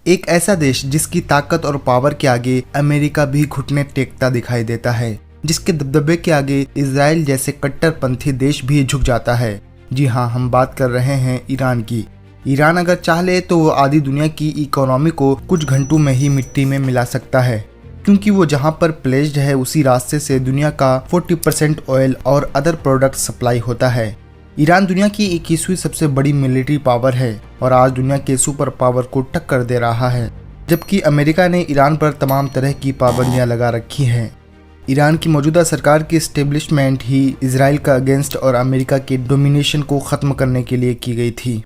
एक ऐसा देश जिसकी ताकत और पावर के आगे अमेरिका भी घुटने टेकता दिखाई देता है, जिसके दबदबे के आगे इजराइल जैसे कट्टरपंथी देश भी झुक जाता है। जी हाँ, हम बात कर रहे हैं ईरान की। ईरान अगर चाह ले तो वो आधी दुनिया की इकोनॉमी को कुछ घंटों में ही मिट्टी में मिला सकता है, क्योंकि वो जहाँ पर प्लेस्ड है उसी रास्ते से दुनिया का 40% ऑयल और अदर प्रोडक्ट सप्लाई होता है। ईरान दुनिया की 21वीं सबसे बड़ी मिलिट्री पावर है और आज दुनिया के सुपर पावर को टक्कर दे रहा है, जबकि अमेरिका ने ईरान पर तमाम तरह की पाबंदियां लगा रखी हैं। ईरान की मौजूदा सरकार की एस्टेब्लिशमेंट ही इजराइल का अगेंस्ट और अमेरिका के डोमिनेशन को ख़त्म करने के लिए की गई थी।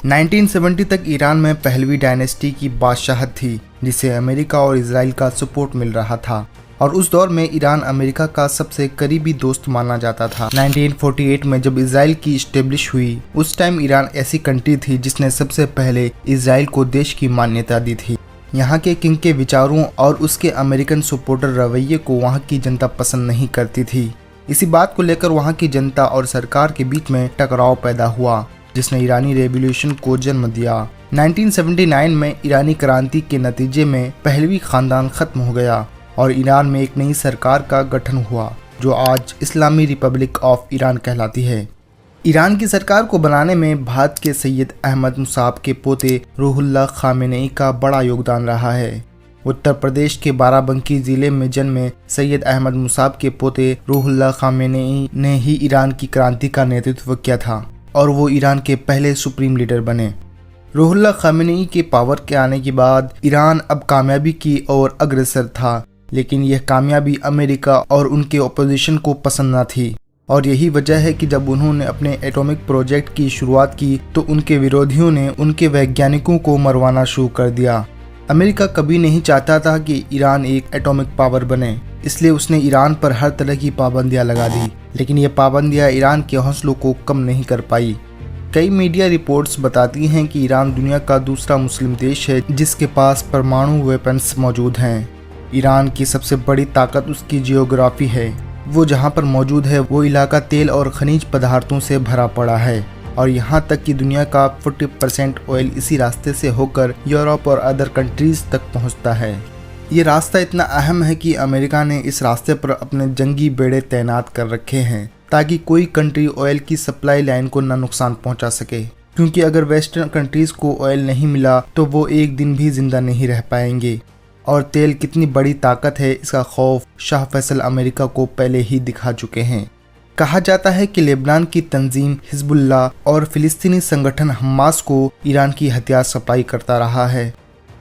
1970 तक ईरान में पहलवी डायनेस्टी की बादशाहत थी, जिसे अमेरिका और इजराइल का सपोर्ट मिल रहा था और उस दौर में ईरान अमेरिका का सबसे करीबी दोस्त माना जाता था। 1948 में जब इजराइल की इस्टेब्लिश हुई, उस टाइम ईरान ऐसी कंट्री थी जिसने सबसे पहले इजराइल को देश की मान्यता दी थी। यहाँ के किंग के विचारों और उसके अमेरिकन सपोर्टर रवैये को वहाँ की जनता पसंद नहीं करती थी। इसी बात को लेकर वहाँ की जनता और सरकार के बीच में टकराव पैदा हुआ, जिसने ईरानी रेवोल्यूशन को जन्म दिया। 1979 में ईरानी क्रांति के नतीजे में पहलवी खानदान खत्म हो गया और ईरान में एक नई सरकार का गठन हुआ, जो आज इस्लामी रिपब्लिक ऑफ ईरान कहलाती है। ईरान की सरकार को बनाने में भारत के सैयद अहमद मुसाब के पोते रूहुल्लाह खामेनेई का बड़ा योगदान रहा है। उत्तर प्रदेश के बाराबंकी जिले में जन्मे सैयद अहमद मुसाब के पोते रूहुल्लाह खामेनेई ने ही ईरान की क्रांति का नेतृत्व किया था और वो ईरान के पहले सुप्रीम लीडर बने। रूहुल्लाह खामेनेई के पावर के आने के बाद ईरान अब कामयाबी की ओर अग्रसर था, लेकिन यह कामयाबी अमेरिका और उनके ओपोजिशन को पसंद न थी और यही वजह है कि जब उन्होंने अपने एटॉमिक प्रोजेक्ट की शुरुआत की तो उनके विरोधियों ने उनके वैज्ञानिकों को मरवाना शुरू कर दिया। अमेरिका कभी नहीं चाहता था कि ईरान एक एटॉमिक पावर बने, इसलिए उसने ईरान पर हर तरह की पाबंदियां लगा दी, लेकिन ये पाबंदियां ईरान के हौसलों को कम नहीं कर पाई। कई मीडिया रिपोर्ट्स बताती हैं कि ईरान दुनिया का दूसरा मुस्लिम देश है जिसके पास परमाणु वेपन्स मौजूद हैं। ईरान की सबसे बड़ी ताकत उसकी जियोग्राफी है। वो जहाँ पर मौजूद है वो इलाका तेल और खनिज पदार्थों से भरा पड़ा है और यहाँ तक कि दुनिया का 40% ऑयल इसी रास्ते से होकर यूरोप और अदर कंट्रीज तक पहुँचता है। ये रास्ता इतना अहम है कि अमेरिका ने इस रास्ते पर अपने जंगी बेड़े तैनात कर रखे हैं ताकि कोई कंट्री ऑयल की सप्लाई लाइन को न नुकसान पहुँचा सके, क्योंकि अगर वेस्टर्न कंट्रीज को ऑयल नहीं मिला तो वो एक दिन भी जिंदा नहीं रह पाएंगे। और तेल कितनी बड़ी ताकत है इसका खौफ शाह फैसल अमेरिका को पहले ही दिखा चुके हैं। कहा जाता है कि लेबनान की तंजीम हिजबुल्लाह और फिलिस्तीनी संगठन हमास को ईरान की हथियार सप्लाई करता रहा है।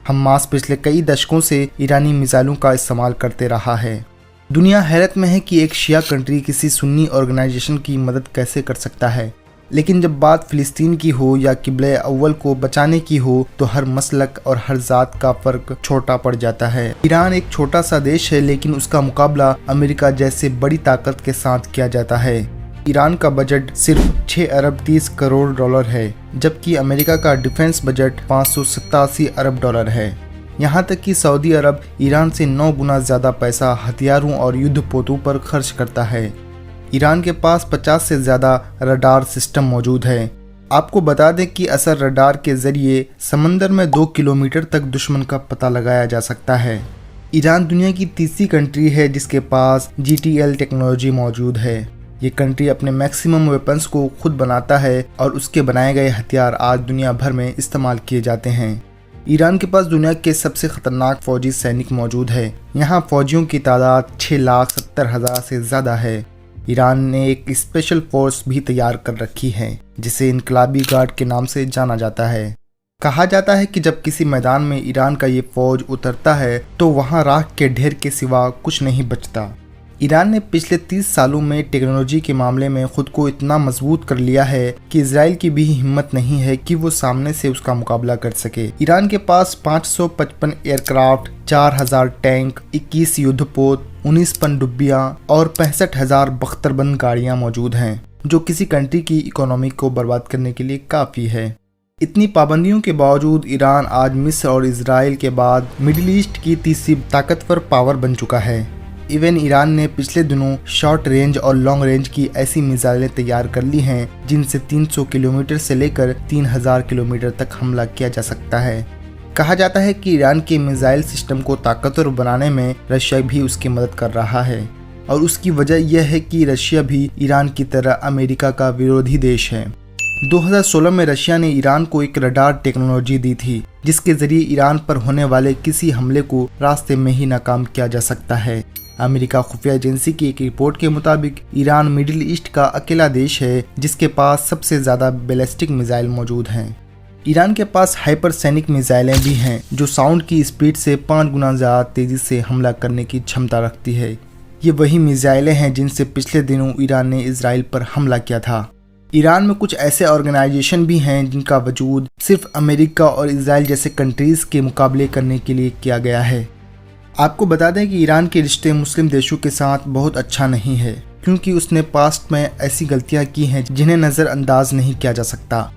हमास पिछले कई दशकों से ईरानी मिसाइलों का इस्तेमाल करते रहा है। दुनिया हैरत में है कि एक शिया कंट्री किसी सुन्नी ऑर्गेनाइजेशन की मदद कैसे कर सकता है, लेकिन जब बात फिलिस्तीन की हो या किबले अव्वल को बचाने की हो तो हर मसलक और हर जात का फर्क छोटा पड़ जाता है। ईरान एक छोटा सा देश है, लेकिन उसका मुकाबला अमेरिका जैसे बड़ी ताकत के साथ किया जाता है। ईरान का बजट सिर्फ 6 अरब 30 करोड़ डॉलर है, जबकि अमेरिका का डिफेंस बजट 587 अरब डॉलर है। यहाँ तक कि सऊदी अरब ईरान से 9 गुना ज़्यादा पैसा हथियारों और युद्धपोतों पर खर्च करता है। ईरान के पास 50 से ज़्यादा रडार सिस्टम मौजूद है। आपको बता दें कि असर रडार के ज़रिए समंदर में 2 किलोमीटर तक दुश्मन का पता लगाया जा सकता है। ईरान दुनिया की तीसरी कंट्री है जिसके पास GTL टेक्नोलॉजी मौजूद है। ये कंट्री अपने मैक्सिमम वेपन्स को खुद बनाता है और उसके बनाए गए हथियार आज दुनिया भर में इस्तेमाल किए जाते हैं। ईरान के पास दुनिया के सबसे खतरनाक फौजी सैनिक मौजूद है। यहाँ फौजियों की तादाद 6,70,000 से ज़्यादा है। ईरान ने एक स्पेशल फोर्स भी तैयार कर रखी है जिसे इनकलाबी गार्ड के नाम से जाना जाता है। कहा जाता है कि जब किसी मैदान में ईरान का ये फौज उतरता है तो वहाँ राख के ढेर के सिवा कुछ नहीं बचता। ईरान ने पिछले 30 सालों में टेक्नोलॉजी के मामले में खुद को इतना मजबूत कर लिया है कि इजराइल की भी हिम्मत नहीं है कि वो सामने से उसका मुकाबला कर सके। ईरान के पास 555 एयरक्राफ्ट, 4000 टैंक, 21 युद्धपोत, 19 पनडुब्बियां और 65,000 बख्तरबंद गाड़ियां मौजूद हैं, जो किसी कंट्री की इकोनॉमी को बर्बाद करने के लिए काफ़ी है। इतनी पाबंदियों के बावजूद ईरान आज मिस्र और इजराइल के बाद मिडिल ईस्ट की तीसरी ताकतवर पावर बन चुका है। इवन ईरान ने पिछले दिनों शॉर्ट रेंज और लॉन्ग रेंज की ऐसी मिसाइलें तैयार कर ली हैं जिनसे 300 किलोमीटर से लेकर 3000 किलोमीटर तक हमला किया जा सकता है। कहा जाता है कि ईरान के मिसाइल सिस्टम को ताकतवर बनाने में रशिया भी उसकी मदद कर रहा है और उसकी वजह यह है कि रशिया भी ईरान की तरह अमेरिका का विरोधी देश है। 2016 में रशिया ने ईरान को एक रडार टेक्नोलॉजी दी थी जिसके जरिए ईरान पर होने वाले किसी हमले को रास्ते में ही नाकाम किया जा सकता है। अमेरिका खुफिया एजेंसी की एक रिपोर्ट के मुताबिक ईरान मिडिल ईस्ट का अकेला देश है जिसके पास सबसे ज़्यादा बैलिस्टिक मिसाइल मौजूद हैं। ईरान के पास हाइपरसोनिक मिसाइलें भी हैं जो साउंड की स्पीड से 5 गुना ज़्यादा तेज़ी से हमला करने की क्षमता रखती है। ये वही मिसाइलें हैं जिनसे पिछले दिनों ईरान ने इजराइल पर हमला किया था। ईरान में कुछ ऐसे ऑर्गेनाइजेशन भी हैं जिनका वजूद सिर्फ अमेरिका और इजराइल जैसे कंट्रीज़ के मुकाबले करने के लिए किया गया है। आपको बता दें कि ईरान के रिश्ते मुस्लिम देशों के साथ बहुत अच्छा नहीं है क्योंकि उसने पास्ट में ऐसी गलतियां की हैं जिन्हें नज़रअंदाज नहीं किया जा सकता।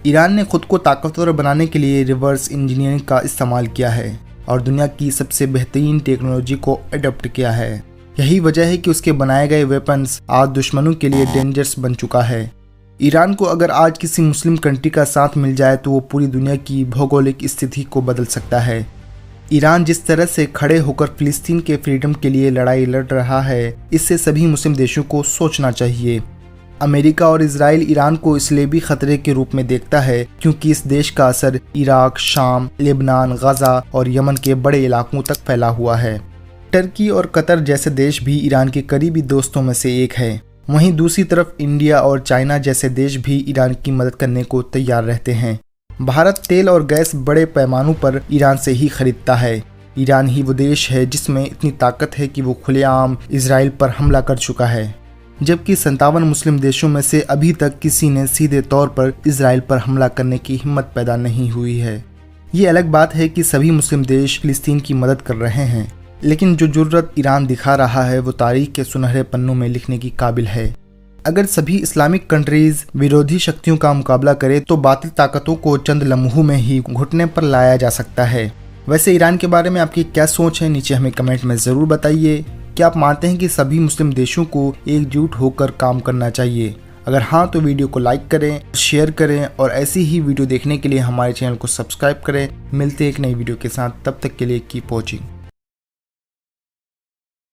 ईरान ने खुद को ताकतवर बनाने के लिए रिवर्स इंजीनियरिंग का इस्तेमाल किया है और दुनिया की सबसे बेहतरीन टेक्नोलॉजी को अडॉप्ट किया है। यही वजह है कि उसके बनाए गए वेपन्स आज दुश्मनों के लिए डेंजरस बन चुका है। ईरान को अगर आज किसी मुस्लिम कंट्री का साथ मिल जाए तो वो पूरी दुनिया की भौगोलिक स्थिति को बदल सकता है। ईरान जिस तरह से खड़े होकर फिलिस्तीन के फ्रीडम के लिए लड़ाई लड़ रहा है इससे सभी मुस्लिम देशों को सोचना चाहिए। अमेरिका और इजराइल ईरान को इसलिए भी खतरे के रूप में देखता है क्योंकि इस देश का असर इराक, शाम, लेबनान, गजा और यमन के बड़े इलाकों तक फैला हुआ है। टर्की और कतर जैसे देश भी ईरान के करीबी दोस्तों में से एक है। वहीं दूसरी तरफ इंडिया और चाइना जैसे देश भी ईरान की मदद करने को तैयार रहते हैं। भारत तेल और गैस बड़े पैमानों पर ईरान से ही खरीदता है। ईरान ही वो देश है जिसमें इतनी ताकत है कि वो खुलेआम इजराइल पर हमला कर चुका है, जबकि 57 मुस्लिम देशों में से अभी तक किसी ने सीधे तौर पर इजराइल पर हमला करने की हिम्मत पैदा नहीं हुई है। ये अलग बात है कि सभी मुस्लिम देश फिलिस्तीन की मदद कर रहे हैं, लेकिन जो जुर्रत ईरान दिखा रहा है वो तारीख के सुनहरे पन्नों में लिखने की काबिल है। अगर सभी इस्लामिक कंट्रीज विरोधी शक्तियों का मुकाबला करे तो बातिल ताकतों को चंद लम्हों में ही घुटने पर लाया जा सकता है। वैसे ईरान के बारे में आपकी क्या सोच है, नीचे हमें कमेंट में ज़रूर बताइए। क्या आप मानते हैं कि सभी मुस्लिम देशों को एकजुट होकर काम करना चाहिए? अगर हाँ तो वीडियो को लाइक करें, शेयर करें और ऐसी ही वीडियो देखने के लिए हमारे चैनल को सब्सक्राइब करें। मिलते हैं एक नई वीडियो के साथ, तब तक के लिए कीप वॉचिंग।